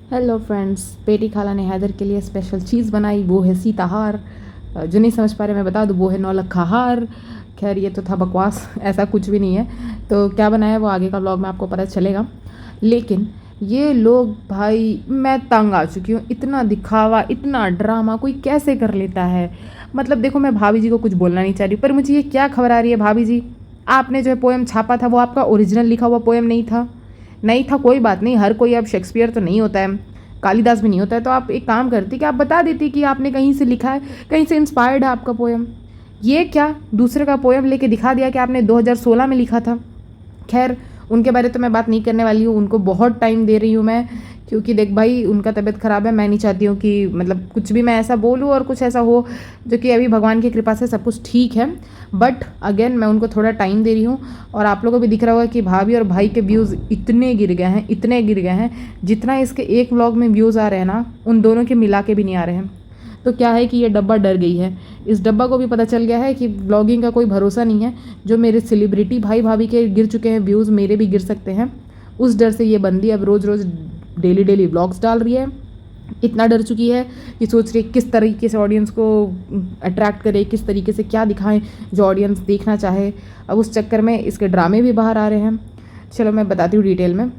Hello friends, पेटी खाला ने हैदर के लिए स्पेशल चीज़ बनाई, वो है सीताहार। जो नहीं समझ पा रहे मैं बता दूँ, वो है नौलखा हार। खैर ये तो था बकवास, ऐसा कुछ भी नहीं है। तो क्या बनाया वो आगे का व्लॉग में आपको पता चलेगा। लेकिन ये लोग भाई, मैं तंग आ चुकी हूँ। इतना दिखावा, इतना ड्रामा कोई कैसे कर लेता है। मतलब देखो, मैं भाभी जी को कुछ बोलना नहीं चाह रही, पर मुझे ये क्या खबर आ रही है भाभी जी, आपने जो है पोएम छापा था वो आपका ओरिजिनल लिखा हुआ पोएम नहीं था। नहीं था, कोई बात नहीं, हर कोई अब शेक्सपियर तो नहीं होता है, कालिदास भी नहीं होता है। तो आप एक काम करती कि आप बता देती कि आपने कहीं से लिखा है, कहीं से इंस्पायर्ड है आपका पोएम। ये क्या दूसरे का पोएम लेके दिखा दिया कि आपने 2016 में लिखा था। खैर उनके बारे तो मैं बात नहीं करने वाली हूँ, उनको बहुत टाइम दे रही हूँ मैं, क्योंकि देख भाई उनका तबीयत ख़राब है। मैं नहीं चाहती हूँ कि मतलब कुछ भी मैं ऐसा बोलूँ और कुछ ऐसा हो, जो कि अभी भगवान की कृपा से सब कुछ ठीक है। बट अगेन मैं उनको थोड़ा टाइम दे रही हूँ। और आप लोगों को भी दिख रहा होगा कि भाभी और भाई के व्यूज़ इतने गिर गए हैं, इतने गिर गए हैं, जितना इसके एक व्लॉग में व्यूज़ आ रहे हैं ना, उन दोनों के मिला के भी नहीं आ रहे हैं। तो क्या है कि ये डब्बा डर गई है। इस डब्बा को भी पता चल गया है कि ब्लॉगिंग का कोई भरोसा नहीं है। जो मेरे सेलिब्रिटी भाई भाभी के गिर चुके हैं व्यूज़, मेरे भी गिर सकते हैं। उस डर से ये बंदी अब रोज़ रोज़ डेली डेली व्लॉग्स डाल रही है। इतना डर चुकी है कि सोच रही है किस तरीके से ऑडियंस को अट्रैक्ट करे, किस तरीके से क्या दिखाएं जो ऑडियंस देखना चाहे। अब उस चक्कर में इसके ड्रामे भी बाहर आ रहे हैं। चलो मैं बताती हूँ डिटेल में।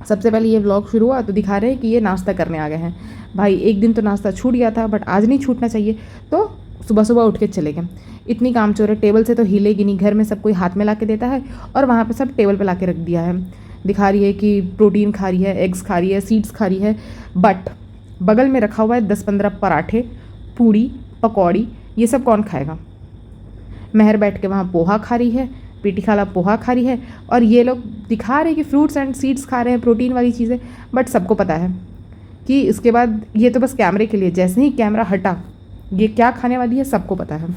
सबसे पहले ये व्लॉग शुरू हुआ तो दिखा रहे हैं कि ये नाश्ता करने आ गए हैं। भाई एक दिन तो नाश्ता छूट गया था, बट आज नहीं छूटना चाहिए, तो सुबह सुबह उठ के चले गए। इतनी कामचोर है, टेबल से तो हिलेगी नहीं, घर में सब कोई हाथ में ला के देता है और वहाँ पे सब टेबल पे ला के रख दिया है। दिखा रही है कि प्रोटीन खा रही है, एग्स खा रही है, सीड्स खा रही है, बट बगल में रखा हुआ है 10-15 पराठे, पूड़ी, पकौड़ी। ये सब कौन खाएगा। महर बैठ के वहाँ पोहा खा रही है, पीटी खाला पोहा खा रही है, और ये लोग दिखा रहे हैं कि फ्रूट्स एंड सीड्स खा रहे हैं, प्रोटीन वाली चीज़ें। बट सबको पता है कि इसके बाद ये तो बस कैमरे के लिए, जैसे ही कैमरा हटा ये क्या खाने वाली है सबको पता है।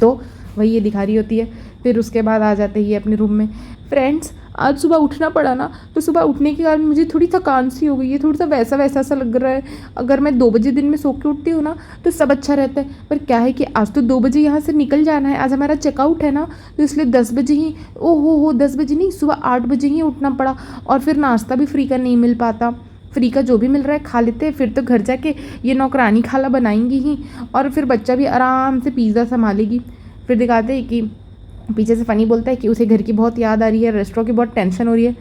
तो वही ये दिखा रही होती है। फिर उसके बाद आ जाते ही अपने रूम में। फ्रेंड्स, आज सुबह उठना पड़ा ना, तो सुबह उठने के कारण मुझे थोड़ी थकान सी हो गई है, थोड़ा सा वैसा वैसा सा लग रहा है। अगर मैं 2 बजे दिन में सो के उठती हूँ ना तो सब अच्छा रहता है, पर क्या है कि आज तो 2 बजे यहाँ से निकल जाना है, आज हमारा चेकआउट है ना, तो इसलिए 10 बजे ही, ओहो हो 10 बजे नहीं, सुबह 8 बजे ही उठना पड़ा। और फिर नाश्ता भी फ्री का नहीं मिल पाता, फ्री का जो भी मिल रहा है खा लेते हैं, फिर तो घर जाके ये नौकरानी खाला बनाएंगी ही, और फिर बच्चा भी आराम से पिज़्ज़ा संभालेगी। फिर दिखाते हैं कि पीछे से फ़नी बोलता है कि उसे घर की बहुत याद आ रही है, रेस्टोरेंट की बहुत टेंशन हो रही है।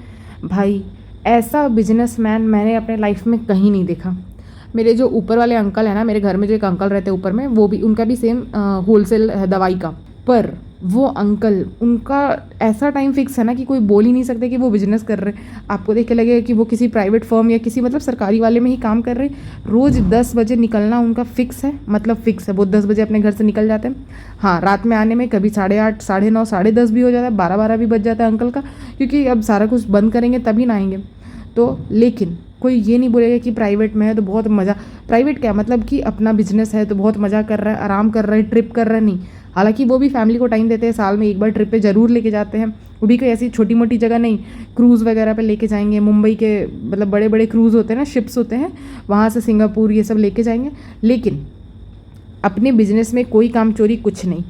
भाई ऐसा बिजनेसमैन मैंने अपने लाइफ में कहीं नहीं देखा। मेरे जो ऊपर वाले अंकल हैं ना, मेरे घर में जो एक अंकल रहते हैं ऊपर में, वो भी, उनका भी सेम होलसेल है दवाई का। पर वो अंकल, उनका ऐसा टाइम फिक्स है ना कि कोई बोल ही नहीं सकते कि वो बिजनेस कर रहे हैं। आपको देख के लगेगा कि वो किसी प्राइवेट फर्म या किसी मतलब सरकारी वाले में ही काम कर रहे हैं। रोज़ 10 बजे निकलना उनका फिक्स है, मतलब फिक्स है। वो 10 बजे अपने घर से निकल जाते हैं। हाँ, रात में आने में कभी 8:30, 9:30, 10:30 भी हो जाता है, 12 भी बज जाता है अंकल का, क्योंकि अब सारा कुछ बंद करेंगे तभी ना आएंगे। तो लेकिन कोई ये नहीं बोलेगा कि प्राइवेट में है तो बहुत मज़ा, प्राइवेट क्या मतलब कि अपना बिजनेस है तो बहुत मज़ा कर रहा है, आराम कर रहा है, ट्रिप कर रहा है, नहीं। हालांकि वो भी फैमिली को टाइम देते हैं, साल में एक बार ट्रिप पे ज़रूर लेके जाते हैं। वो भी कोई ऐसी छोटी मोटी जगह नहीं, क्रूज़ वगैरह पे लेके जाएंगे। मुंबई के मतलब बड़े बड़े क्रूज़ होते हैं ना, शिप्स होते हैं, वहाँ से सिंगापुर ये सब लेके जाएंगे। लेकिन अपने बिजनेस में कोई काम चोरी कुछ नहीं।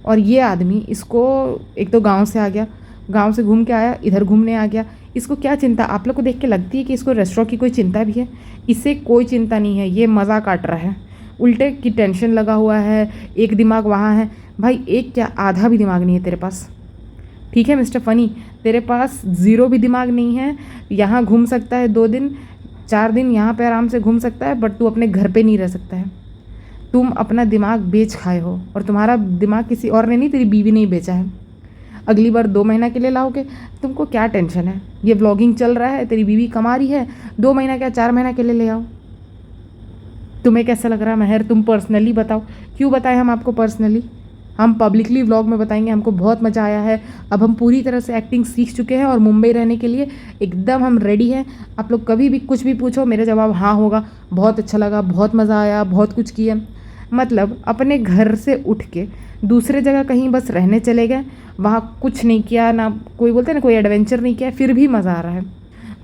और ये आदमी, इसको एक तो गाँव से आ गया, गाँव से घूम के आया, इधर घूमने आ गया। इसको क्या चिंता, आप लोग को देख के लगती है कि इसको रेस्टोरेंट की कोई चिंता भी है? इसे कोई चिंता नहीं है, ये मज़ा काट रहा है, उल्टे की टेंशन लगा हुआ है। एक दिमाग वहाँ है, भाई एक क्या आधा भी दिमाग नहीं है तेरे पास। ठीक है मिस्टर फ़नी, तेरे पास ज़ीरो भी दिमाग नहीं है। यहाँ घूम सकता है 2 दिन 4 दिन, यहाँ पे आराम से घूम सकता है, बट तू अपने घर पे नहीं रह सकता है। तुम अपना दिमाग बेच खाए हो, और तुम्हारा दिमाग किसी और ने नहीं, तेरी बीवी ने ही बेचा है। अगली बार 2 महीना के लिए लाओगे, तुमको क्या टेंशन है? ये व्लॉगिंग चल रहा है, तेरी बीवी कमा रही है, 2 महीना क्या 4 महीना के लिए ले आओ। तुम्हें कैसा लग रहा है महर? तुम पर्सनली बताओ। क्यों बताएं हम आपको पर्सनली? हम पब्लिकली व्लॉग में बताएंगे। हमको बहुत मज़ा आया है, अब हम पूरी तरह से एक्टिंग सीख चुके हैं और मुंबई रहने के लिए एकदम हम रेडी हैं। आप लोग कभी भी कुछ भी पूछो, मेरा जवाब हाँ होगा। बहुत अच्छा लगा, बहुत मज़ा आया, बहुत कुछ किया। मतलब अपने घर से उठ के दूसरे जगह कहीं बस रहने चले गए, वहाँ कुछ नहीं किया ना, कोई बोलते हैं ना कोई एडवेंचर नहीं किया, फिर भी मज़ा आ रहा है।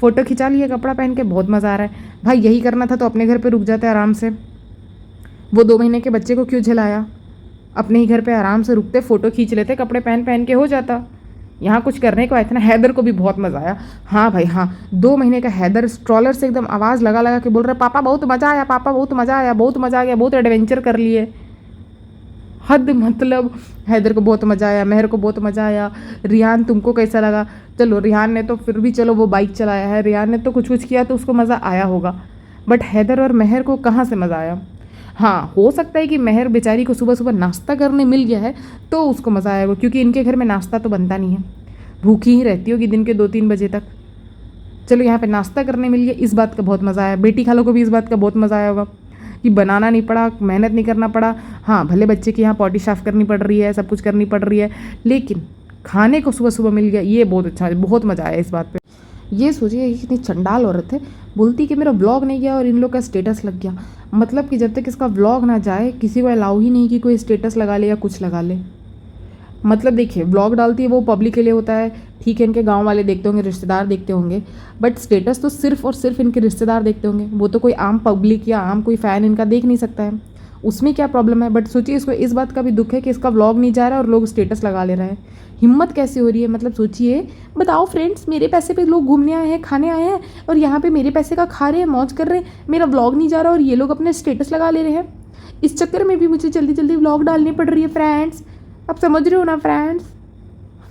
फ़ोटो खिंचा लिया कपड़ा पहन के, बहुत मज़ा आ रहा है। भाई यही करना था तो अपने घर पे रुक जाते आराम से। वो 2 महीने के बच्चे को क्यों झेलाया? अपने ही घर पे आराम से रुकते, फ़ोटो खींच लेते, कपड़े पहन पहन के हो जाता। यहाँ कुछ करने को आए थे ना। हैदर को भी बहुत मज़ा आया। हाँ भाई हाँ, 2 महीने का हैदर स्ट्रॉलर से एकदम आवाज़ लगा लगा के बोल रहा है, पापा बहुत मज़ा आया, पापा बहुत मज़ा आया, बहुत मज़ा आ गया, बहुत एडवेंचर कर लिए। हद मतलब हैदर को बहुत मज़ा आया, मेहर को बहुत मज़ा आया। रिहान तुमको कैसा लगा? चलो रिहान ने तो फिर भी चलो वो बाइक चलाया है, रिहान ने तो कुछ कुछ किया तो उसको मज़ा आया होगा, बट हैदर और मेहर को कहाँ से मज़ा आया? हाँ, हो सकता है कि मेहर बेचारी को सुबह सुबह नाश्ता करने मिल गया है तो उसको मज़ा आएगा, क्योंकि इनके घर में नाश्ता तो बनता नहीं है, भूखी ही रहती होगी दिन के 2-3 बजे तक। चलो यहाँ पे नाश्ता करने मिल गया, इस बात का बहुत मज़ा आया। बेटी खालों को भी इस बात का बहुत मज़ा आया होगा कि बनाना नहीं पड़ा, मेहनत नहीं करना पड़ा। हाँ भले बच्चे की यहाँ पॉटी साफ़ करनी पड़ रही है, सब कुछ करनी पड़ रही है, लेकिन खाने को सुबह सुबह मिल गया, ये बहुत अच्छा, बहुत मज़ा आया इस बात पे। ये सोचिए कितनी चंडाल औरत है, बोलती कि मेरा व्लॉग नहीं गया और इन लोग का स्टेटस लग गया। मतलब कि जब तक इसका व्लॉग ना जाए किसी को अलाउ ही नहीं कि कोई स्टेटस लगा ले या कुछ लगा ले। मतलब देखिए, व्लॉग डालती है वो पब्लिक के लिए होता है, ठीक है, इनके गांव वाले देखते होंगे, रिश्तेदार देखते होंगे, बट स्टेटस तो सिर्फ और सिर्फ इनके रिश्तेदार देखते होंगे, वो तो कोई आम पब्लिक या आम कोई फ़ैन इनका देख नहीं सकता है। उसमें क्या प्रॉब्लम है? बट सोचिए इसको इस बात का भी दुख है कि इसका व्लॉग नहीं जा रहा है और लोग स्टेटस लगा ले रहे हैं। हिम्मत कैसे हो रही है? मतलब सोचिए, बताओ फ्रेंड्स, मेरे पैसे पे लोग घूमने आए हैं, खाने आए हैं, और यहाँ पे मेरे पैसे का खा रहे हैं, मौज कर रहे हैं, मेरा व्लॉग नहीं जा रहा और ये लोग अपने स्टेटस लगा ले रहे हैं। इस चक्कर में भी मुझे जल्दी जल्दी व्लॉग डालनी पड़ रही है फ्रेंड्स, आप समझ रहे हो ना फ्रेंड्स?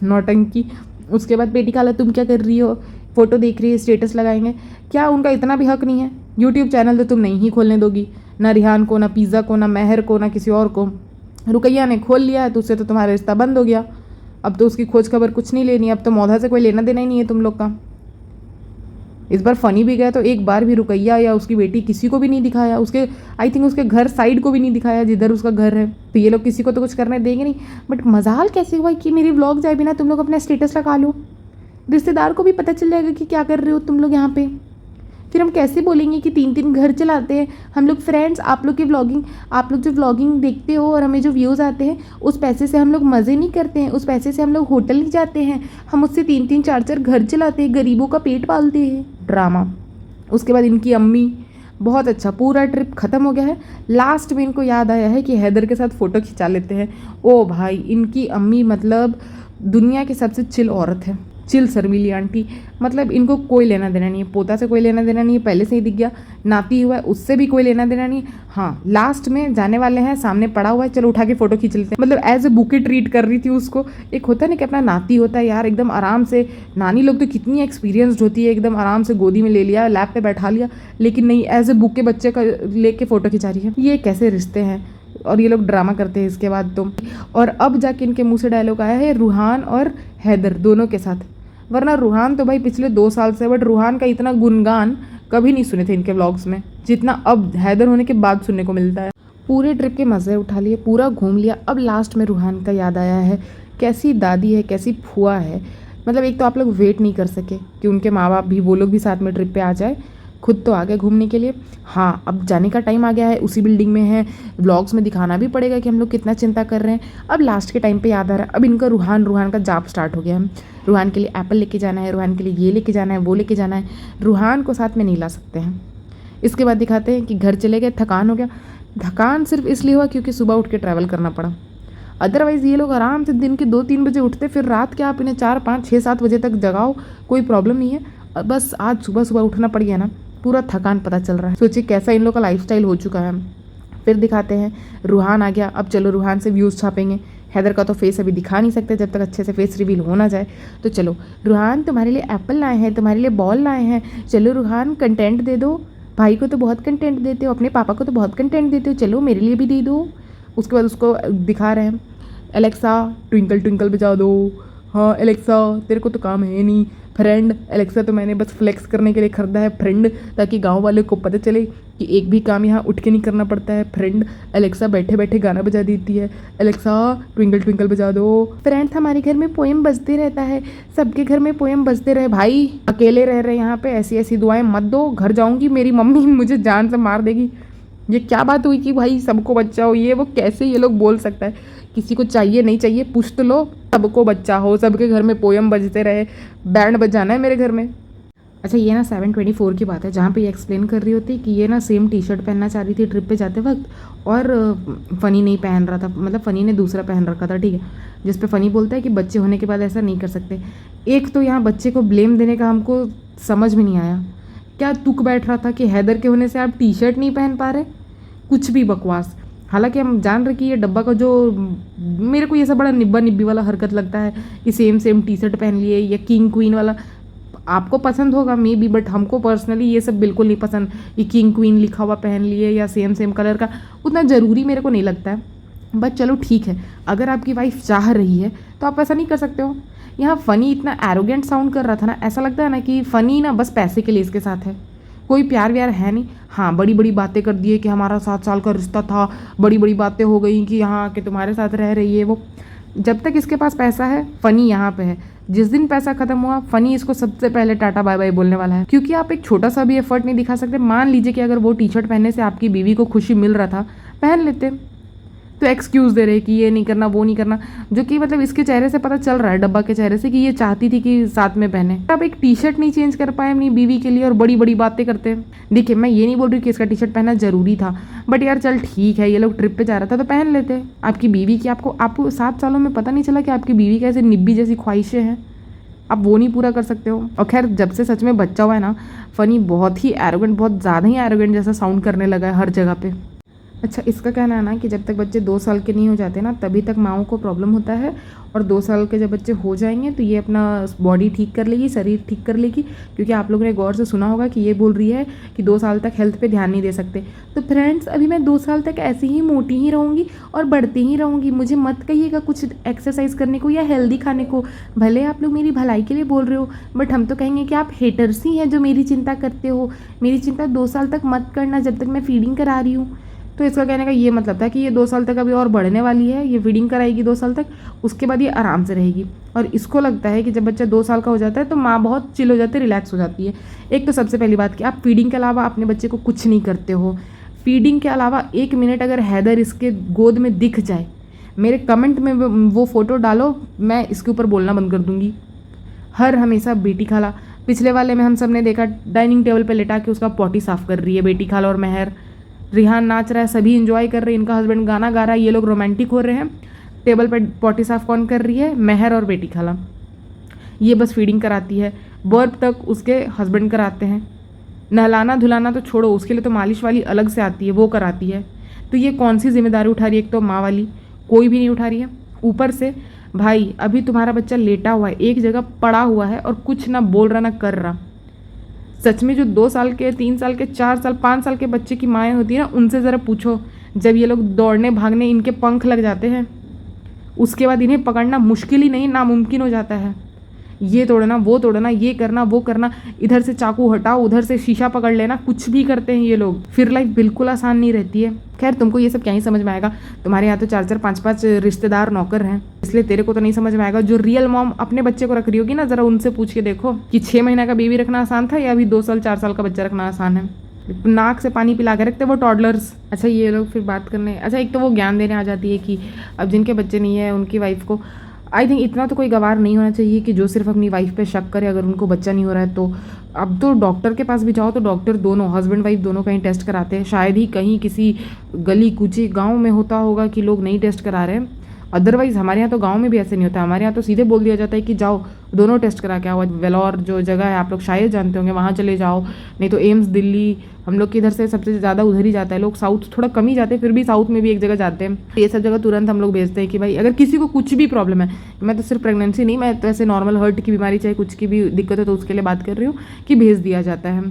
नौटंकी। उसके बाद बेटी खाला तुम क्या कर रही हो? फ़ोटो देख रही है, स्टेटस लगाएंगे क्या? उनका इतना भी हक नहीं है? यूट्यूब चैनल तो तुम नहीं ही खोलने दोगी, ना रिहान को, ना पिज़्ज़ा को, ना मेहर को, ना किसी और को। रुकैया ने खोल लिया है तो उससे तो तुम्हारा रिश्ता बंद हो गया, अब तो उसकी खोज खबर कुछ नहीं लेनी, अब तो मौधा से कोई लेना देना ही नहीं है तुम लोग का। इस बार फ़नी भी गया तो एक बार भी रुकैया या उसकी बेटी किसी को भी नहीं दिखाया, उसके आई थिंक उसके घर साइड को भी नहीं दिखाया जिधर उसका घर है, तो ये लोग किसी को तो कुछ करने देंगे नहीं। बट मजाल कैसे हुआ कि मेरी व्लॉग जाए बिना तुम लोग अपना स्टेटस लगा लो, रिश्तेदार को भी पता चल जाएगा कि क्या कर रहे हो तुम लोग यहाँ पे। फिर हम कैसे बोलेंगे कि 3-3 घर चलाते हैं हम लोग फ्रेंड्स, आप लोग की व्लॉगिंग, आप लोग जो व्लॉगिंग देखते हो और हमें जो व्यूज़ आते हैं उस पैसे से हम लोग मज़े नहीं करते हैं, उस पैसे से हम लोग होटल नहीं जाते हैं, हम उससे 3-3 4-4 घर चलाते हैं, गरीबों का पेट पालते हैं। ड्रामा। उसके बाद इनकी अम्मी, बहुत अच्छा, पूरा ट्रिप ख़त्म हो गया है, लास्ट में इनको याद आया है कि हैदर के साथ फ़ोटो खिंचा लेते हैं। ओ भाई, इनकी अम्मी मतलब दुनिया की सबसे चिल औरत है, चिल शर्मीली आंटी। मतलब इनको कोई लेना देना नहीं है, पोता से कोई लेना देना नहीं है, पहले से ही दिख गया, नाती हुआ है उससे भी कोई लेना देना नहीं। हाँ, लास्ट में जाने वाले हैं, सामने पड़ा हुआ है, चलो उठा के फ़ोटो खींच लेते हैं। मतलब एज ए बुके ट्रीट कर रही थी उसको। एक होता है ना कि अपना नाती होता है यार, एकदम आराम से, नानी लोग तो कितनी एक्सपीरियंसड होती है, एकदम आराम से गोदी में ले लिया, लैप पे बैठा लिया, लेकिन नहीं, एज ए बुके बच्चे का लेके फ़ोटो खिंचा रही है। ये कैसे रिश्ते हैं? और ये लोग ड्रामा करते हैं इसके बाद तो। और अब जाके इनके मुँह से डायलॉग आया है रूहान और हैदर दोनों के साथ, वरना रूहान तो भाई पिछले 2 साल से, बट रूहान का इतना गुणगान कभी नहीं सुने थे इनके व्लॉग्स में जितना अब हैदर होने के बाद सुनने को मिलता है। पूरे ट्रिप के मज़े उठा लिए, पूरा घूम लिया, अब लास्ट में रूहान का याद आया है कैसी दादी है, कैसी फुआ है। मतलब एक तो आप लोग वेट नहीं कर सके कि उनके माँ बाप भी, वो लोग भी साथ में ट्रिप पे आ जाए, खुद तो आ गए घूमने के लिए। हाँ, अब जाने का टाइम आ गया है, उसी बिल्डिंग में है, व्लॉग्स में दिखाना भी पड़ेगा कि हम लोग कितना चिंता कर रहे हैं। अब लास्ट के टाइम पे याद आ रहा है, अब इनका रूहान का जाप स्टार्ट हो गया है। रूहान के लिए एप्पल लेके जाना है, रूहान के लिए ये लेके जाना है, वो लेके जाना है, रूहान को साथ में नहीं ला सकते हैं। इसके बाद दिखाते हैं कि घर चले गए, थकान हो गया। थकान सिर्फ इसलिए हुआ क्योंकि सुबह उठ के ट्रैवल करना पड़ा, अदरवाइज़ ये लोग आराम से दिन के 2-3 बजे उठते, फिर रात के आप इन्हें 4-5-6-7 बजे तक जगाओ, कोई प्रॉब्लम नहीं है। बस आज सुबह सुबह उठना पड़ गया ना, पूरा थकान पता चल रहा है। सोचिए कैसा इन लोग का लाइफस्टाइल हो चुका है। फिर दिखाते हैं रूहान आ गया, अब चलो रूहान से व्यूज़ छापेंगे। हैदर का तो फेस अभी दिखा नहीं सकते जब तक अच्छे से फेस रिवील हो ना जाए, तो चलो रूहान तुम्हारे लिए एप्पल लाए हैं, तुम्हारे लिए बॉल लाए हैं, चलो रूहान कंटेंट दे दो, भाई को तो बहुत कंटेंट देते हो, अपने पापा को तो बहुत कंटेंट देते हो, चलो मेरे लिए भी दे दो। उसके बाद उसको दिखा रहे हैं, एलेक्सा ट्विंकल ट्विंकल बजा दो। हाँ एलेक्सा, तेरे को तो काम है नहीं। फ्रेंड, एलेक्सा तो मैंने बस फ्लेक्स करने के लिए ख़रीदा है फ्रेंड, ताकि गांव वाले को पता चले कि एक भी काम यहाँ उठ के नहीं करना पड़ता है। फ्रेंड, एलेक्सा बैठे बैठे गाना बजा देती है, एलेक्सा ट्विंकल ट्विंकल बजा दो। फ्रेंड, हमारे घर में पोएम बजते रहता है, सबके घर में पोएम बजते रहे। भाई अकेले रह रहे यहाँ पे, ऐसी ऐसी दुआएं मत दो, घर जाऊँगी मेरी मम्मी मुझे जान से मार देगी। ये क्या बात हुई कि भाई सबको बच्चा हो, ये वो कैसे ये लोग बोल सकता है? किसी को चाहिए नहीं चाहिए पूछ तो लो, सबको बच्चा हो, सबके घर में पोयम बजते रहे, बैंड बजाना है मेरे घर में। अच्छा ये ना 7/24 की बात है, जहाँ पे ये एक्सप्लेन कर रही होती कि ये ना सेम टी शर्ट पहनना चाह रही थी ट्रिप पे जाते वक्त, और फ़नी नहीं पहन रहा था, मतलब फ़नी ने दूसरा पहन रखा था, ठीक है। जिस पे फ़नी बोलता है कि बच्चे होने के बाद ऐसा नहीं कर सकते। एक तो यहाँ बच्चे को ब्लेम देने का हमको समझ में नहीं आया, क्या तुक बैठ रहा था कि हैदर के होने से आप टी शर्ट नहीं पहन पा रहे, कुछ भी बकवास। हालांकि हम जान रहे कि ये डब्बा का जो, मेरे को ये सब बड़ा निब्बा निब्बी वाला हरकत लगता है कि सेम सेम टी शर्ट पहन लिए या किंग क्वीन वाला। आपको पसंद होगा मे बी, बट हमको पर्सनली ये सब बिल्कुल नहीं पसंद। ये किंग क्वीन लिखा हुआ पहन लिए या सेम सेम कलर का, उतना ज़रूरी मेरे को नहीं लगता है। बट चलो ठीक है, अगर आपकी वाइफ चाह रही है तो आप ऐसा नहीं कर सकते हो। यहाँ फ़नी इतना एरोगेंट साउंड कर रहा था ना, ऐसा लगता है ना कि फ़नी ना बस पैसे के लिए इसके साथ है, कोई प्यार व्यार है नहीं। हाँ, बड़ी बड़ी बातें कर दिए कि हमारा 7 साल का रिश्ता था, बड़ी बड़ी बातें हो गई कि यहाँ के तुम्हारे साथ रह रही है वो। जब तक इसके पास पैसा है, फ़नी यहाँ पे है। जिस दिन पैसा खत्म हुआ, फ़नी इसको सबसे पहले टाटा बाय बाय बोलने वाला है, क्योंकि आप एक छोटा सा भी एफर्ट नहीं दिखा सकते। मान लीजिए कि अगर वो टी शर्ट पहनने से आपकी बीवी को खुशी मिल रहा था, पहन लेते, तो एक्सक्यूज़ दे रहे कि ये नहीं करना वो नहीं करना, जो कि मतलब इसके चेहरे से पता चल रहा है, डब्बा के चेहरे से, कि ये चाहती थी कि साथ में पहने। अब एक टी शर्ट नहीं चेंज कर पाए अपनी बीवी के लिए और बड़ी बड़ी बातें करते हैं। देखिए, मैं ये नहीं बोल रही कि इसका टी शर्ट पहनना ज़रूरी था, बट यार चल ठीक है, ये लोग ट्रिप पे जा रहा था तो पहन लेते। आपकी बीवी की, आपको 7 सालों में पता नहीं चला कि आपकी बीवी का ऐसे निब्बी जैसी ख्वाहिशें हैं, आप वो नहीं पूरा कर सकते हो। और खैर, जब से सच में बच्चा हुआ है ना, फ़नी बहुत ही एरोगेंट, बहुत ज़्यादा ही एरोगेंट जैसा साउंड करने लगा है हर जगह पे। अच्छा, इसका कहना है ना कि जब तक बच्चे 2 साल के नहीं हो जाते ना, तभी तक माँओं को प्रॉब्लम होता है, और 2 साल के जब बच्चे हो जाएंगे तो ये अपना बॉडी ठीक कर लेगी, शरीर ठीक कर लेगी। क्योंकि आप लोगों ने गौर से सुना होगा कि ये बोल रही है कि 2 साल तक हेल्थ पे ध्यान नहीं दे सकते। तो फ्रेंड्स, अभी मैं 2 साल तक ऐसे ही मोटी ही रहूँगी और बढ़ती ही रहूँगी। मुझे मत कहिएगा कुछ एक्सरसाइज करने को या हेल्दी खाने को। भले आप लोग मेरी भलाई के लिए बोल रहे हो, बट हम तो कहेंगे कि आप हेटर्स ही हैं जो मेरी चिंता करते हो। मेरी चिंता 2 साल तक मत करना, जब तक मैं फीडिंग करा रही हूँ। तो इसका कहने का ये मतलब था कि ये 2 साल तक अभी और बढ़ने वाली है, ये फीडिंग कराएगी 2 साल तक, उसके बाद ये आराम से रहेगी। और इसको लगता है कि जब बच्चा 2 साल का हो जाता है तो माँ बहुत चिल हो जाती है, रिलैक्स हो जाती है। एक तो सबसे पहली बात कि आप फीडिंग के अलावा अपने बच्चे को कुछ नहीं करते हो। फीडिंग के अलावा 1 मिनट अगर हैदर इसके गोद में दिख जाए, मेरे कमेंट में वो फ़ोटो डालो, मैं इसके ऊपर बोलना बंद कर दूँगी। हर हमेशा बेटी खाला, पिछले वाले में हम सब ने देखा डाइनिंग टेबल पर लेटा के उसका पॉटी साफ़ कर रही है बेटी खाला और महर। रिहान नाच रहा है, सभी इंजॉय कर रहे हैं, इनका हस्बैंड गाना गा रहा है, ये लोग रोमांटिक हो रहे हैं। टेबल पर पॉटी साफ कौन कर रही है? महर और बेटी खाला। ये बस फीडिंग कराती है, बर्प तक उसके हस्बैंड कराते हैं। नहलाना धुलाना तो छोड़ो, उसके लिए तो मालिश वाली अलग से आती है, वो कराती है। तो ये कौन सी जिम्मेदारी उठा रही है? एक तो माँ वाली कोई भी नहीं उठा रही है। ऊपर से भाई अभी तुम्हारा बच्चा लेटा हुआ है, एक जगह पड़ा हुआ है और कुछ ना बोल रहा ना कर रहा। सच में जो 2 साल के, 3 साल के, 4 साल, 5 साल के बच्चे की माएँ होती है ना, उनसे ज़रा पूछो, जब ये लोग दौड़ने भागने इनके पंख लग जाते हैं, उसके बाद इन्हें पकड़ना मुश्किल ही नहीं, नामुमकिन हो जाता है। ये तोड़ना, वो तोड़ना, ये करना, वो करना, इधर से चाकू हटाओ, उधर से शीशा पकड़ लेना, कुछ भी करते हैं ये लोग। फिर लाइफ बिल्कुल आसान नहीं रहती है। खैर, तुमको ये सब क्या ही समझ में आएगा, तुम्हारे यहाँ तो 4-4, 5-5 रिश्तेदार नौकर हैं, इसलिए तेरे को तो नहीं समझ में आएगा। जो रियल मॉम अपने बच्चे को रख रही होगी ना, ज़रा उनसे पूछ के देखो कि 6 महीने का बेबी रखना आसान था या अभी 2 साल 4 साल का बच्चा रखना आसान है। नाक से पानी पिला के रखते वो टॉडलर्स। अच्छा, ये लोग फिर बात करने, अच्छा एक तो वो ज्ञान देने आ जाती है कि अब जिनके बच्चे नहीं है उनकी वाइफ को, आई थिंक इतना तो कोई गवार नहीं होना चाहिए कि जो सिर्फ अपनी वाइफ पे शक करे अगर उनको बच्चा नहीं हो रहा है तो। अब तो डॉक्टर के पास भी जाओ तो डॉक्टर दोनों हस्बैंड वाइफ दोनों कहीं टेस्ट कराते हैं। शायद ही कहीं किसी गली कूची गांव में होता होगा कि लोग नहीं टेस्ट करा रहे हैं, अदरवाइज़ हमारे यहाँ तो गांव में भी ऐसे नहीं होता। हमारे यहाँ तो सीधे बोल दिया जाता है कि जाओ दोनों टेस्ट करा के आओ। वेलोर जो जगह है आप लोग शायद जानते होंगे, वहाँ चले जाओ, नहीं तो एम्स दिल्ली, हम लोग के इधर से सबसे ज़्यादा उधर ही जाता है। लोग साउथ थोड़ा कम ही जाते हैं, फिर भी साउथ में भी एक जगह जाते हैं। ये सब जगह तुरंत हम लोग भेजते हैं कि भाई अगर किसी को कुछ भी प्रॉब्लम है, मैं तो सिर्फ प्रेगनेंसी नहीं, मैं तो ऐसे नॉर्मल हार्ट की बीमारी चाहे कुछ की भी दिक्कत है तो उसके लिए बात कर रही हूँ कि भेज दिया जाता है।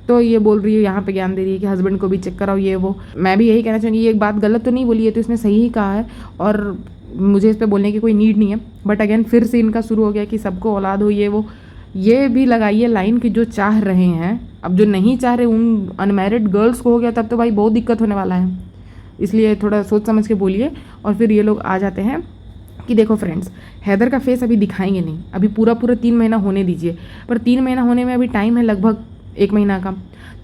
तो ये बोल रही है, यहाँ पे ज्ञान दे रही है कि हस्बैंड को भी चेक कराओ ये वो। मैं भी यही कहना चाहूँगी, ये एक बात गलत तो नहीं बोली है, तो इसने सही ही कहा है और मुझे इस पर बोलने की कोई नीड नहीं है। बट अगेन फिर से इनका शुरू हो गया कि सबको औलाद हो ये वो। ये भी लगाइए लाइन कि जो चाह रहे हैं, अब जो नहीं चाह रहे उन अनमैरिड गर्ल्स को हो गया तब तो भाई बहुत दिक्कत होने वाला है। इसलिए थोड़ा सोच समझ के बोलिए। और फिर ये लोग आ जाते हैं कि देखो फ्रेंड्स, हैदर का फेस अभी दिखाएंगे नहीं, अभी पूरा 3 महीना होने दीजिए, पर 3 महीना होने में अभी टाइम है लगभग 1 महीना का।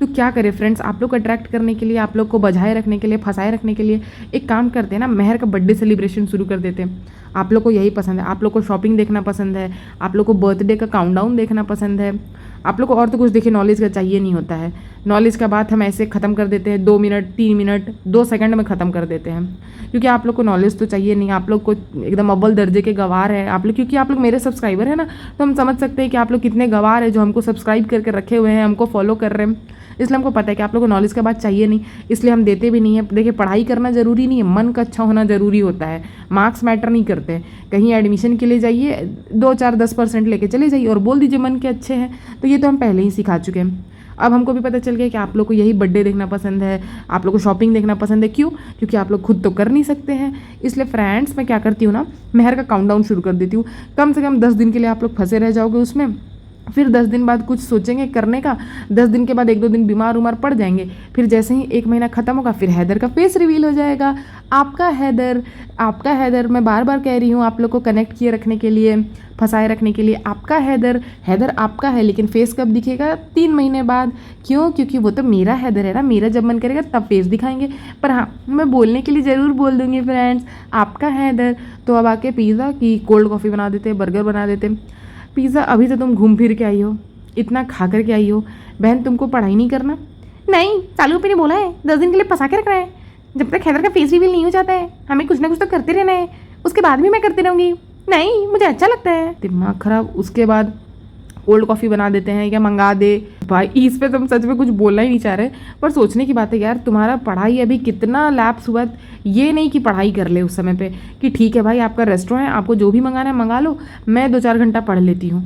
तो क्या करें फ्रेंड्स, आप लोग को अट्रैक्ट करने के लिए, आप लोग को बजाए रखने के लिए, फंसाए रखने के लिए एक काम करते हैं ना, महर का बर्थडे सेलिब्रेशन शुरू कर देते हैं। आप लोग को यही पसंद है, आप लोग को शॉपिंग देखना पसंद है, आप लोग को बर्थडे का काउंटडाउन देखना पसंद है, आप लोग को और तो कुछ देखिए नॉलेज का चाहिए नहीं होता है। नॉलेज का बात हम ऐसे ख़त्म कर देते हैं 2 मिनट 3 मिनट 2 सेकंड में ख़त्म कर देते हैं, क्योंकि आप लोग को नॉलेज तो चाहिए नहीं। आप लोग को एकदम अव्वल दर्जे के गवार हैं आप लोग, क्योंकि आप लोग मेरे सब्सक्राइबर हैं ना, तो हम समझ सकते हैं कि आप लोग कितने गवार हैं जो हमको सब्सक्राइब करके रखे हुए हैं, हमको फॉलो कर रहे हैं। इसलिए हमको पता है कि आप लोग को नॉलेज का बात चाहिए नहीं, इसलिए हम देते भी नहीं है। देखिए पढ़ाई करना ज़रूरी नहीं है, मन का अच्छा होना ज़रूरी होता है, मार्क्स मैटर नहीं करते। कहीं एडमिशन के लिए जाइए 2 4 10% लेके चले जाइए और बोल दीजिए मन के अच्छे हैं, तो ये तो हम पहले ही सिखा चुके हैं। अब हमको भी पता चल गया कि आप लोग को यही बर्थडे देखना पसंद है, आप लोग को शॉपिंग देखना पसंद है। क्यों? क्योंकि आप लोग खुद तो कर नहीं सकते हैं। इसलिए फ्रेंड्स मैं क्या करती हूँ ना, मेहर का काउंटडाउन शुरू कर देती हूँ। कम से कम 10 दिन के लिए आप लोग फंसे रह जाओगे उसमें, फिर 10 दिन बाद कुछ सोचेंगे करने का, 10 दिन के बाद 1-2 दिन बीमार उमार पड़ जाएंगे, फिर जैसे ही 1 महीना ख़त्म होगा फिर हैदर का फेस रिवील हो जाएगा। आपका हैदर मैं बार बार कह रही हूँ आप लोग को कनेक्ट किए रखने के लिए, फंसाए रखने के लिए। आपका हैदर आपका है, लेकिन फेस कब दिखेगा? 3 महीने बाद। क्यों? क्योंकि वो तो मेरा हैदर है ना, मेरा जब मन करेगा तब फेस दिखाएंगे। पर हाँ, मैं बोलने के लिए ज़रूर बोल दूँगी फ्रेंड्स, आपका हैदर। तो अब आके पिज़्ज़ा की कोल्ड कॉफ़ी बना देते, बर्गर बना देते। पिज़्ज़ा अभी तो तुम घूम फिर के आई हो, इतना खा कर के आई हो, बहन तुमको पढ़ाई नहीं करना? नहीं, चालू पे ने बोला है 10 दिन के लिए फंसा के रखना है, जब तक हैदर का फेस रिवील नहीं हो जाता है हमें कुछ ना कुछ तो करते रहना है, उसके बाद भी मैं करती रहूँगी। नहीं, मुझे अच्छा लगता है। दिमाग खराब। उसके बाद कोल्ड कॉफ़ी बना देते हैं, क्या मंगा दे भाई। इस पे तुम सच में कुछ बोलना ही नहीं चाह रहे, पर सोचने की बात है यार, तुम्हारा पढ़ाई अभी कितना लैप्स हुआ। ये नहीं कि पढ़ाई कर ले उस समय पे कि ठीक है भाई आपका रेस्टोरेंट है, आपको जो भी मंगाना है मंगा लो, मैं 2-4 घंटा पढ़ लेती हूँ।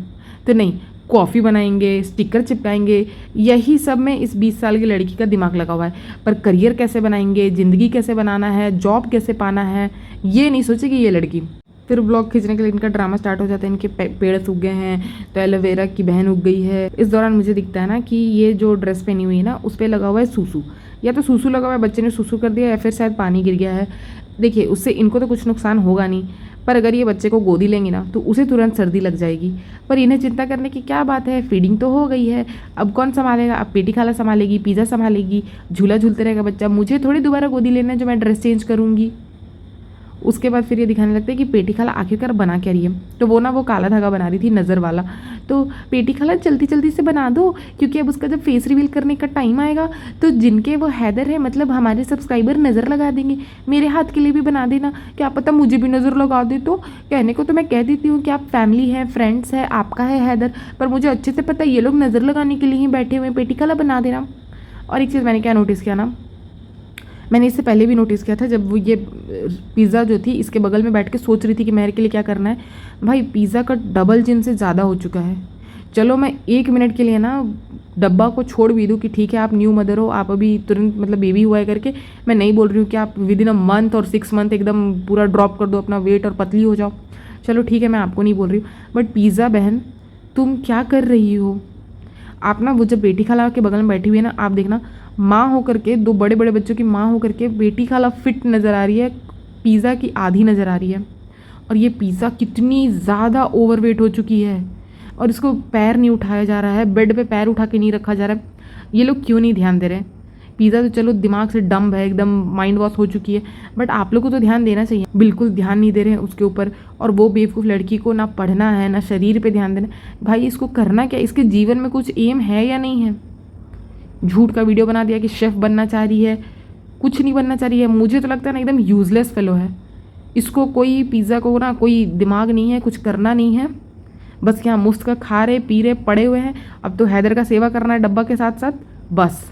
तो नहीं, कॉफ़ी बनाएंगे, स्टिकर चिपकाएंगे, यही सब में इस 20 साल की लड़की का दिमाग लगा हुआ है। पर करियर कैसे बनाएंगे, ज़िंदगी कैसे बनाना है, जॉब कैसे पाना है, ये नहीं सोचेगी ये लड़की। फिर ब्लॉग खींचने के लिए इनका ड्रामा स्टार्ट हो जाता है। इनके पेड़ सूख गए हैं तो एलोवेरा की बहन उग गई है। इस दौरान मुझे दिखता है ना कि ये जो ड्रेस पहनी हुई है ना उस पर लगा हुआ है सूसू, या तो सूसू लगा हुआ है, बच्चे ने सूसू कर दिया, या फिर शायद पानी गिर गया है। देखिए उससे इनको तो कुछ नुकसान होगा नहीं, पर अगर ये बच्चे को गोदी लेंगी ना तो उसे तुरंत सर्दी लग जाएगी। पर इन्हें चिंता करने की क्या बात है, फीडिंग तो हो गई है, अब कौन संभालेगा? अब पेटी खाला संभालेगी, पिज़्ज़ा संभालेगी, झूला झूलते रहेगा बच्चा। मुझे थोड़ी दोबारा गोदी लेना है जो मैं ड्रेस चेंज करूँगी। उसके बाद फिर ये दिखाने लगते हैं कि पेटी खाला आखिरकार बना क्या रही है। तो वो काला धागा बना रही थी नज़र वाला। तो पेटी खाला जल्दी जल्दी से बना दो, क्योंकि अब उसका जब फेस रिवील करने का टाइम आएगा तो जिनके वो हैदर है, मतलब हमारे सब्सक्राइबर नज़र लगा देंगे। मेरे हाथ के लिए भी बना देना, क्या पता मुझे भी नज़र लगा दे। तो कहने को तो मैं कह देती हूँ कि आप फैमिली है, फ्रेंड्स है, आपका है हैदर, पर मुझे अच्छे से पता है ये लोग नज़र लगाने के लिए ही बैठे हुए हैं। पेटी खाला बना देना। और एक चीज़ मैंने क्या नोटिस किया ना, मैंने इससे पहले भी नोटिस किया था, जब वो ये पिज़्ज़ा जो थी इसके बगल में बैठ के सोच रही थी कि मेहर के लिए क्या करना है। भाई पिज़्ज़ा का डबल जिन से ज़्यादा हो चुका है। चलो मैं 1 मिनट के लिए ना डब्बा को छोड़ भी दूँ कि ठीक है आप न्यू मदर हो, आप अभी तुरंत मतलब बेबी हुआ है करके, मैं नहीं बोल रही हूँ कि आप विदिन अ मंथ और 6 मंथ एकदम पूरा ड्रॉप कर दो अपना वेट और पतली हो जाओ। चलो ठीक है, मैं आपको नहीं बोल रही हूँ, बट पिज़्ज़ा बहन तुम क्या कर रही हो? आप ना वो जब बेटी खाला के बगल में बैठी हुई है ना, आप देखना माँ होकर के, 2 बड़े बड़े बच्चों की माँ होकर के बेटी खाला फिट नज़र आ रही है, पिज़्ज़ा की आधी नज़र आ रही है। और ये पिज़्ज़ा कितनी ज़्यादा ओवरवेट हो चुकी है और इसको पैर नहीं उठाया जा रहा है, बेड पे पैर उठा के नहीं रखा जा रहा है। ये लोग क्यों नहीं ध्यान दे रहे हैं? पिज़्ज़ा तो चलो दिमाग से डम्ब है, एकदम माइंड वॉश हो चुकी है, बट आप लोग को तो ध्यान देना चाहिए। बिल्कुल ध्यान नहीं दे रहे हैं उसके ऊपर। और वो बेवकूफ़ लड़की को ना पढ़ना है ना शरीर पे ध्यान देना। भाई इसको करना क्या? इसके जीवन में कुछ एम है या नहीं है? झूठ का वीडियो बना दिया कि शेफ़ बनना चाह रही है, कुछ नहीं बनना चाह रही है। मुझे तो लगता है ना एकदम यूज़लेस फेलो है। इसको कोई पिज़्ज़ा को ना कोई दिमाग नहीं है, कुछ करना नहीं है, बस यहाँ मुफ्त का खा रहे पी रहे पड़े हुए हैं। अब तो हैदर का सेवा करना है डब्बा के साथ साथ, बस।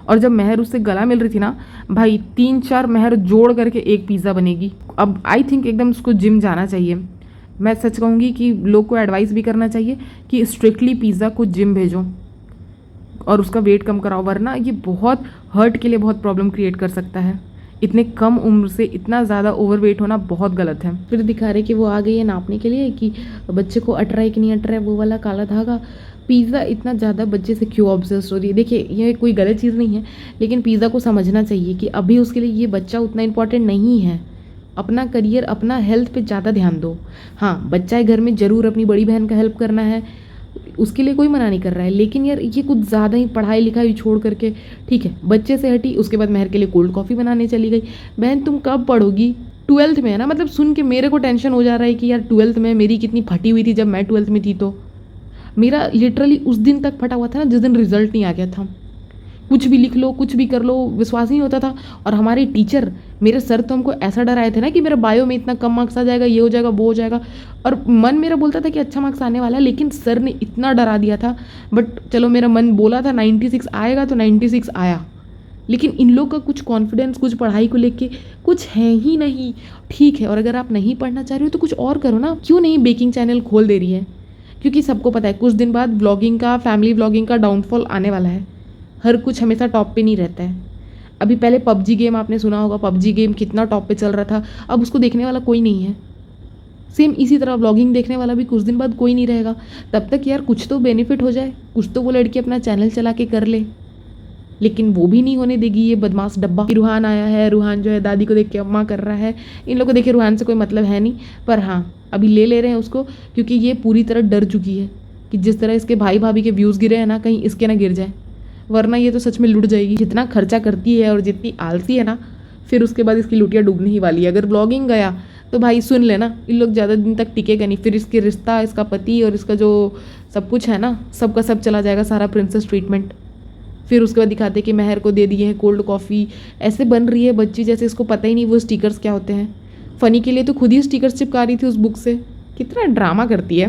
और जब मेहर उससे गला मिल रही थी ना, भाई 3-4 मेहर जोड़ करके एक पिज़्ज़ा बनेगी। अब आई थिंक एकदम उसको जिम जाना चाहिए। मैं सच कहूँगी कि लोग को एडवाइस भी करना चाहिए कि स्ट्रिक्टली पिज़्ज़ा को जिम भेजो और उसका वेट कम कराओ, वरना ये बहुत हर्ट के लिए बहुत प्रॉब्लम क्रिएट कर सकता है। इतने कम उम्र से इतना ज़्यादा ओवरवेट होना बहुत गलत है। फिर दिखा रहे कि वो आ गई है नापने के लिए कि बच्चे को अट रहा है कि नहीं अट रहा है, वो वाला काला धागा। पिज़्ज़ा इतना ज़्यादा बच्चे से क्यों ऑब्सेस्ड हो रही है? देखिए ये कोई गलत चीज़ नहीं है, लेकिन पिज़्ज़ा को समझना चाहिए कि अभी उसके लिए ये बच्चा उतना इंपॉर्टेंट नहीं है। अपना करियर, अपना हेल्थ पे ज़्यादा ध्यान दो। हाँ, बच्चा है घर में, ज़रूर अपनी बड़ी बहन का हेल्प करना है, उसके लिए कोई मना नहीं कर रहा है, लेकिन यार ये कुछ ज़्यादा ही पढ़ाई लिखाई छोड़ करके, ठीक है बच्चे से हटी, उसके बाद मेहर के लिए कोल्ड कॉफ़ी बनाने चली गई। बहन तुम कब पढ़ोगी? 12th में है ना? मतलब सुन के मेरे को टेंशन हो जा रहा है कि यार 12th में मेरी कितनी फटी हुई थी जब मैं 12th में थी। तो मेरा लिटरली उस दिन तक फटा हुआ था ना जिस दिन रिजल्ट नहीं आ गया था। कुछ भी लिख लो, कुछ भी कर लो, विश्वास नहीं होता था। और हमारे टीचर, मेरे सर तो हमको ऐसा डराए थे ना कि मेरा बायो में इतना कम मार्क्स आ जाएगा, ये हो जाएगा, वो हो जाएगा। और मन मेरा बोलता था कि अच्छा मार्क्स आने वाला है, लेकिन सर ने इतना डरा दिया था। बट चलो, मेरा मन बोला था 96 आएगा तो 96 आया। लेकिन इन लोग का कुछ कॉन्फिडेंस, कुछ पढ़ाई को लेके कुछ है ही नहीं। ठीक है, और अगर आप नहीं पढ़ना चाह रहे हो तो कुछ और करो ना। क्यों नहीं बेकिंग चैनल खोल दे रही है? क्योंकि सबको पता है कुछ दिन बाद व्लॉगिंग का, फैमिली व्लॉगिंग का डाउनफॉल आने वाला है। हर कुछ हमेशा टॉप पे नहीं रहता है। अभी पहले पबजी गेम आपने सुना होगा, पबजी गेम कितना टॉप पे चल रहा था, अब उसको देखने वाला कोई नहीं है। सेम इसी तरह व्लॉगिंग देखने वाला भी कुछ दिन बाद कोई नहीं रहेगा। तब तक यार कुछ तो बेनिफिट हो जाए, कुछ तो वो लड़की अपना चैनल चला के कर ले। लेकिन वो भी नहीं होने देगी ये बदमाश डब्बा। रूहान आया है, रूहान जो है दादी को देख के अम्मा कर रहा है। इन लोगों को देखे रूहान से कोई मतलब है नहीं, पर हाँ अभी ले रहे हैं उसको, क्योंकि ये पूरी तरह डर चुकी है कि जिस तरह इसके भाई भाभी के व्यूज़ गिरे हैं ना, कहीं इसके ना गिर जाए, वरना ये तो सच में लुट जाएगी। जितना खर्चा करती है और जितनी आलसी है ना, फिर उसके बाद इसकी लुटिया डूबने ही वाली है। अगर ब्लॉगिंग गया तो भाई सुन लेना, इन लोग ज़्यादा दिन तक टिकेगा नहीं। फिर इसके रिश्ता, इसका पति और इसका जो सब कुछ है ना, सबका सब चला जाएगा, सारा प्रिंसेस ट्रीटमेंट। फिर उसके बाद दिखाते कि मेहर को दे दिए है कोल्ड कॉफ़ी। ऐसे बन रही है बच्ची जैसे इसको पता ही नहीं वो स्टिकर्स क्या होते हैं। फ़नी के लिए तो खुद ही स्टिकर्स चिपका रही थी उस बुक से। कितना ड्रामा करती है।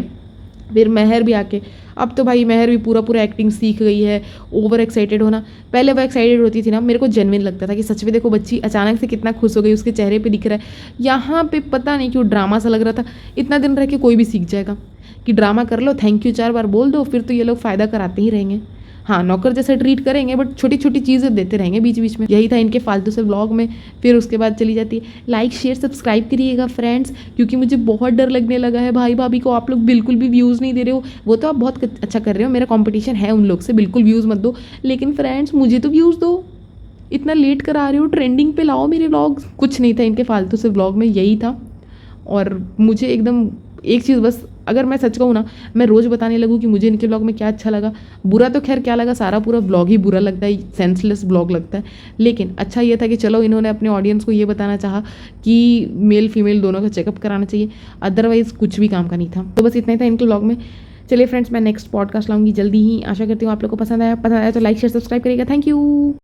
फिर मेहर भी आके, अब तो भाई मेहर भी पूरा एक्टिंग सीख गई है। ओवर एक्साइटेड होना, पहले वो एक्साइटेड होती थी ना, मेरे को जेन्युइन लगता था कि सच में देखो बच्ची अचानक से कितना खुश हो गई, उसके चेहरे पे दिख रहा है। यहाँ पे पता नहीं क्यों ड्रामा सा लग रहा था। इतना दिन रह के कोई भी सीख जाएगा कि ड्रामा कर लो, थैंक यू 4 बार बोल दो, फिर तो ये लोग फ़ायदा कराते ही रहेंगे। हाँ, नौकर जैसे ट्रीट करेंगे, बट छोटी छोटी चीज़ें देते रहेंगे बीच बीच में। यही था इनके फालतू से व्लॉग में। फिर उसके बाद चली जाती है, लाइक शेयर सब्सक्राइब करिएगा फ्रेंड्स, क्योंकि मुझे बहुत डर लगने लगा है भाई भाभी को। आप लोग बिल्कुल भी व्यूज़ नहीं दे रहे हो। वो तो आप बहुत अच्छा कर रहे हो, मेरा कॉम्पिटिशन है उन लोग से, बिल्कुल व्यूज़ मत दो, लेकिन फ्रेंड्स मुझे तो व्यूज़ दो। इतना लेट करा रहे हो, ट्रेंडिंग पे लाओ मेरे व्लॉग्स। कुछ नहीं था इनके फालतू से व्लॉग में, यही था। और मुझे एकदम एक चीज़ बस, अगर मैं सच कहूँ ना, मैं रोज़ बताने लगूँ कि मुझे इनके ब्लॉग में क्या अच्छा लगा। बुरा तो खैर क्या लगा, सारा पूरा ब्लॉग ही बुरा लगता है, सेंसलेस ब्लॉग लगता है। लेकिन अच्छा ये था कि चलो इन्होंने अपने ऑडियंस को ये बताना चाहा कि मेल फीमेल दोनों का चेकअप कराना चाहिए, अदरवाइज़ कुछ भी काम का नहीं था। तो बस इतना ही था इनके ब्लॉग में। चलिए फ्रेंड्स, मैं नेक्स्ट पॉडकास्ट लाऊंगी जल्दी ही। आशा करती हूँ आप लोग को पसंद आया तो लाइक शेयर सब्सक्राइब करिएगा। Thank you.